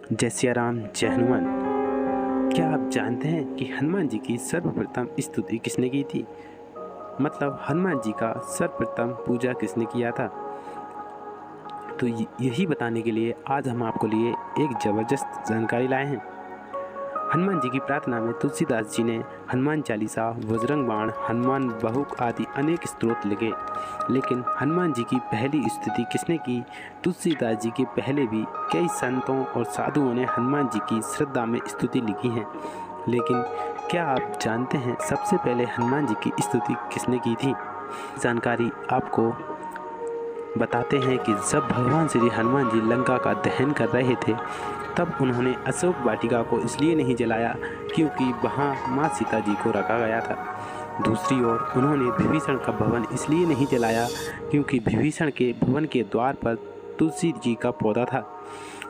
जय सिया राम, जय हनुमान। क्या आप जानते हैं कि हनुमान जी की सर्वप्रथम स्तुति किसने की थी? मतलब हनुमान जी का सर्वप्रथम पूजा किसने किया था? तो यही बताने के लिए आज हम आपको लिए एक ज़बरदस्त जानकारी लाए हैं। हनुमान जी की प्रार्थना में तुलसीदास जी ने हनुमान चालीसा, बजरंग बाण, हनुमान बहुक आदि अनेक स्तोत्र लिखे, लेकिन हनुमान जी की पहली स्तुति किसने की? तुलसीदास जी के पहले भी कई संतों और साधुओं ने हनुमान जी की श्रद्धा में स्तुति लिखी है, लेकिन क्या आप जानते हैं सबसे पहले हनुमान जी की स्तुति किसने की थी? जानकारी आपको बताते हैं कि जब भगवान श्री हनुमान जी लंका का दहन कर रहे थे, तब उन्होंने अशोक वाटिका को इसलिए नहीं जलाया क्योंकि वहाँ माँ सीता जी को रखा गया था। दूसरी ओर उन्होंने विभीषण का भवन इसलिए नहीं जलाया क्योंकि विभीषण के भवन के द्वार पर तुलसी जी का पौधा था।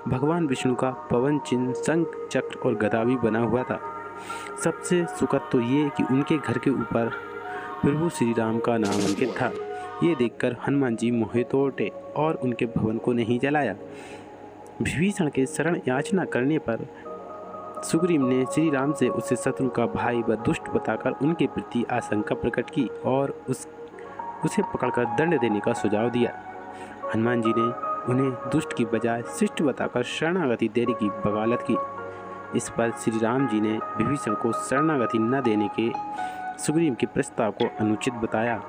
भगवान विष्णु का पवन चिन्ह, शंख, चक्र और गदा भी बना हुआ था। सबसे सुखद तो ये कि उनके घर के ऊपर प्रभु श्री राम का नाम अंकित था। ये देखकर हनुमान जी मोहित हो उठे और उनके भवन को नहीं जलाया। विभीषण के शरण याचना करने पर सुग्रीव ने श्री राम से उसे शत्रु का भाई व दुष्ट बताकर उनके प्रति आशंका प्रकट की और उसे पकड़कर दंड देने का सुझाव दिया। हनुमान जी ने उन्हें दुष्ट की बजाय शिष्ट बताकर शरणागति देने की वकालत की। इस पर श्री राम जी ने विभीषण को शरणागति न देने के सुग्रीव के प्रस्ताव को अनुचित बताया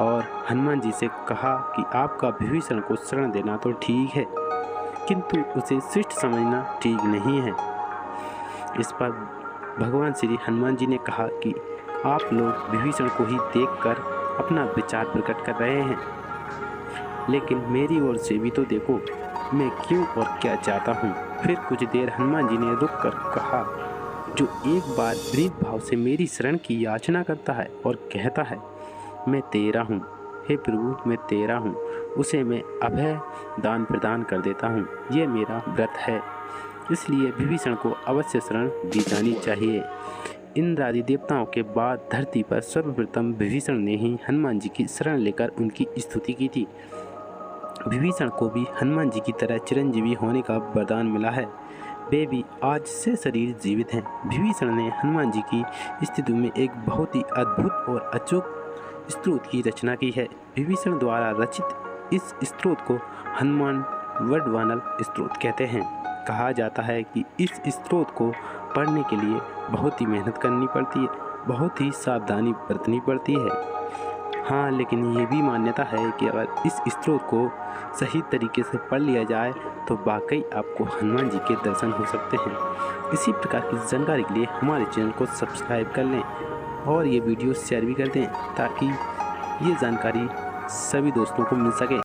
और हनुमान जी से कहा कि आपका विभीषण को शरण देना तो ठीक है, किंतु उसे शिष्ट समझना ठीक नहीं है। इस पर भगवान श्री हनुमान जी ने कहा कि आप लोग विभीषण को ही देखकर अपना विचार प्रकट कर रहे हैं, लेकिन मेरी ओर से भी तो देखो, मैं क्यों और क्या चाहता हूँ। फिर कुछ देर हनुमान जी ने रुक कर कहा, जो एक बार विनीत भाव से मेरी शरण की याचना करता है और कहता है मैं तेरा हूँ, हे प्रभु मैं तेरा हूँ, उसे मैं अभय दान प्रदान कर देता हूँ। ये मेरा व्रत है, इसलिए विभीषण को अवश्य शरण दी जानी चाहिए। इंद्र आदि देवताओं के बाद धरती पर सर्वप्रथम विभीषण ने ही हनुमान जी की शरण लेकर उनकी स्तुति की थी। विभीषण को भी हनुमान जी की तरह चिरंजीवी होने का वरदान मिला है। वे भी आज से शरीर जीवित हैं। विभीषण ने हनुमान जी की स्तुति में एक बहुत ही अद्भुत और अचूक स्तोत्र की रचना की है। विभीषण द्वारा रचित इस स्तोत्र को हनुमान वरदानल स्तोत्र कहते हैं। कहा जाता है कि इस स्तोत्र को पढ़ने के लिए बहुत ही मेहनत करनी पड़ती है, बहुत ही सावधानी बरतनी पड़ती है। हाँ, लेकिन ये भी मान्यता है कि अगर इस स्तोत्र को सही तरीके से पढ़ लिया जाए तो वाकई आपको हनुमान जी के दर्शन हो सकते हैं। इसी प्रकार की जानकारी के लिए हमारे चैनल को सब्सक्राइब कर लें और ये वीडियो शेयर भी कर दें ताकि ये जानकारी सभी दोस्तों को मिल सके।